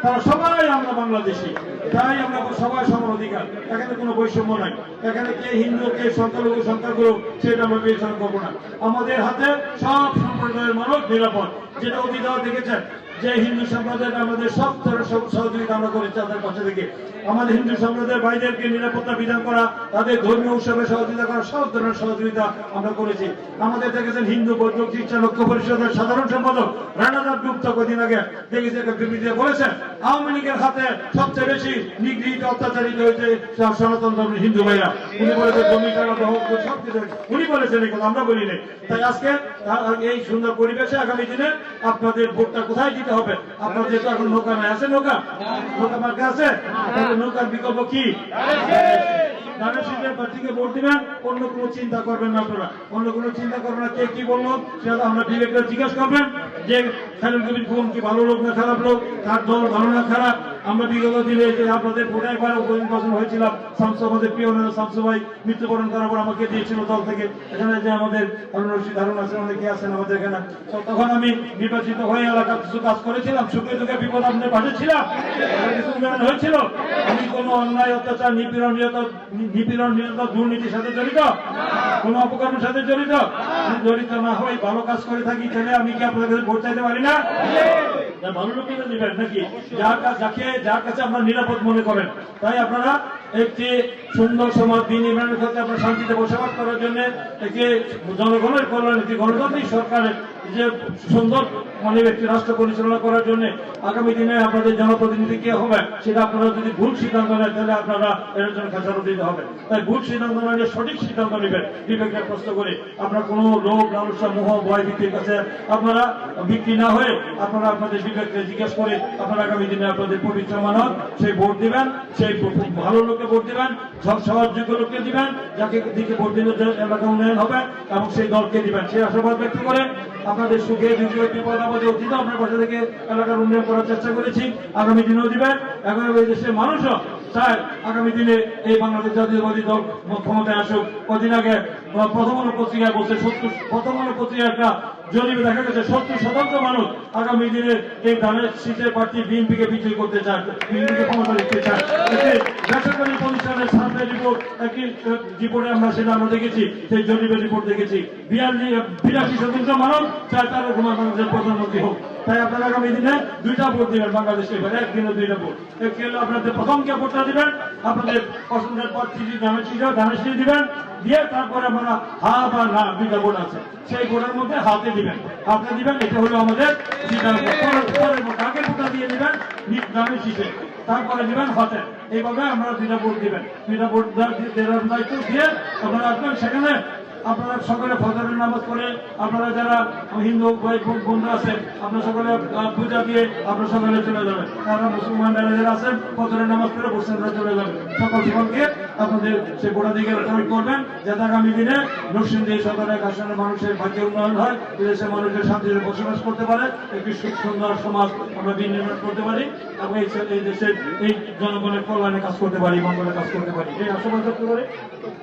তারা সবাই আমরা বাংলাদেশি, তাই আমরা সবাই সমান অধিকার। এখানে কোনো বৈষম্য নাই, এখানে কে হিন্দু কে সংখ্যালঘু সংখ্যাগুরু সেটা আমরা বিবেচনা করবো না। আমাদের হাতে সব সম্প্রদায়ের মানুষ নিরাপদ। যেটা অতীত দেখেছেন যে হিন্দু সম্প্রদায় আমাদের সব ধরনের সহযোগিতা আমরা করেছি তাদের পাশে থেকে। আমাদের হিন্দু সম্প্রদায়ের ভাইদেরকে নিরাপত্তা বিধান করা, তাদের ধর্মীয় উৎসবে সহযোগিতা করা, সব ধরনের সহযোগিতা আমরা করেছি। আমাদের দেখেছেন হিন্দু বৌদ্ধ খ্রিস্টান ঐক্য পরিষদের সাধারণ সম্পাদক রানাদার গুপ্ত কদিন আগে দেখেছি একটা বিবৃতিতে বলেছেন আওয়ামী লীগের হাতে সবচেয়ে বেশি নিগৃহীত অত্যাচারিত হয়েছে সনাতন ধর্মের হিন্দু ভাইরা। উনি বলেছেন জমি টাকা সবকিছু উনি বলেছেন, এই কথা আমরা বলি নাই। তাই আজকে এই সুন্দর পরিবেশে আগামী দিনে আপনাদের ভোটটা কোথায় দিতে হবে? আপনাদের তো এখন নৌকা নাই, আছে নৌকা? নৌকা মার্কা আছে? তাহলে নৌকার বিকল্প কি? ধানের শীষের প্রার্থীকে ভোট দিবেন, অন্য কোনো চিন্তা করবেন না আপনারা, অন্য কোনো চিন্তা করবেন না। কে কি বললো সেটা আমরা বিবেকটা জিজ্ঞাসা করবেন যে খালেদ কবির কোন কি ভালো লোক না খারাপ লোক, তার দল ভালো না খারাপ। আমরা বিগত দিনে যে আপনাদের ভোটে একবার উপনির্বাচন হয়েছিলাম, শামসু আমাদের প্রিয় নেতা শামসু ভাই মৃত্যুবরণ করার পর আমাকে দিয়েছিল দল থেকে। এখানে যে আমাদের ধারণ আছেন, অনেকে আছেন আমাদের এখানে। তখন আমি নির্বাচিত হয়ে এলাকা কিছু কাজ করেছিলাম, সুখে দুঃখে বিপদ আপনাদের পাশে ছিলাম, কিছু উন্নয়ন হয়েছিল। আমি কোনো অন্যায় অত্যাচার নিপীড়ন দুর্নীতির সাথে জড়িত, কোন অপকর্মের সাথে জড়িত না হয়ে ভালো কাজ করে থাকি, তাহলে আমি কি আপনাদের কাছে ভোট চাইতে পারি না? ভালো লোকেরা দিবেন নাকি? যার কাছে আপনারা নিরাপদ মনে করেন। তাই আপনারা একটি সুন্দর সমাজ বিনির্মাণের ক্ষেত্রে আপনারা শান্তিতে বসবাস করার জন্য একটি জনগণের কল্যাণ, একটি গণতান্ত্রিক সরকারের যে সুন্দর মানে একটি রাষ্ট্র পরিচালনা করার জন্য আগামী দিনে আপনাদের জনপ্রতিনিধি কে হবে সেটা আপনারা যদি ভুল সিদ্ধান্ত নেন তাহলে আপনারা এর জন্য খেসারত দিতে হবে। তাই ভুল সিদ্ধান্ত নয়, সঠিক সিদ্ধান্ত নেবেন বিবেকের প্রশ্ন করে। আপনারা কোনো লোভ লালসা মোহ ভয় ভীতির কাছে আপনারা বিক্রি না হয়ে আপনারা আপনাদের বিবেককে জিজ্ঞেস করে আপনারা আগামী দিনে আপনাদের পবিত্র মানব সেই ভোট দিবেন, সেই ভালো লোককে ভোট দিবেন, সহযোগ্য লোককে দিবেন, যাকে দিকে ভোট দিলে এলাকা উন্নয়ন হবে এবং সেই দলকে দিবেন। সেই আশাবাদ ব্যক্ত করে আপনাদের সুখে দুঃখে বিপদ আপদে অতীত আপনার পাশে থেকে এলাকার উন্নয়ন করার চেষ্টা করেছি, আগামী দিনেও দিবেন। এখন এই দেশের মানুষও চায় আগামী দিনে এই বাংলাদেশ জাতীয়বাদী দল ক্ষমতায় আসুক। কদিন আগে প্রথম আলো পত্রিকায় বলছে প্রথম আলো পত্রিকায় একটা জরিপে দেখা গেছে 70% মানুষ আগামী দিনে এই ধানের শীতের প্রার্থী বিএনপিকে বিজয়ী করতে চায়, বিএনপিকে ক্ষমতা দিতে চায়। বেসরকারি প্রতিষ্ঠানের সার্ভে রিপোর্ট একটি রিপোর্টে আমরা সেটা আমরা দেখেছি, সেই জরিপের রিপোর্ট দেখেছি 82% মানুষ চায় তারা বাংলাদেশের প্রধানমন্ত্রী হোক। তাই আপনারা আগামী দিনে দুইটা ভোট দিবেন বাংলাদেশে, একদিনে দুইটা ভোট। একটি হলো আপনাদের প্রথমকে ভোটটা দিবেন, আপনাদের পছন্দের প্রার্থী ধানের শীষ দিবেন, দিয়ে তারপরে আপনারা হা বা না দুইটা ভোট আছে, সেই ভোটের মধ্যে হাতে দিবেন। এটা হলো আমাদের আগে ভোটটা দিয়ে দিবেন ধানের শীষে, তারপরে দিবেন হাতে। এইভাবে আপনারা দুইটা ভোট দিবেন। দুইটা ভোট দেওয়ার দায়িত্ব দিয়ে আপনারা আসবেন সেখানে। আপনারা সকলে ফজরের নামাজ পড়ে, আপনারা যারা হিন্দু বন্ধু আছে আপনারা সকলে পূজা দিয়ে আপনারা সকালে চলে যাবেন। তারা মুসলমান যারা আছেন ফজরের নামাজ পড়ে মুসলিমরা চলে যাবেন। সকলকে আপনাদের সেই ভোটাধিকার করবেন, যাতে আগামী দিনে নরসিংদী সদরের আসনের মানুষের ভাগ্যের উন্নয়ন হয়, দেশের মানুষের শান্তিতে বসবাস করতে পারে, একটি সুন্দর সমাজ আমরা বিনির্মাণ করতে পারি এবং এই দেশের এই জনগণের কল্যাণে কাজ করতে পারি, মঙ্গলের কাজ করতে পারি, এই আশাবাদ করতে পারি।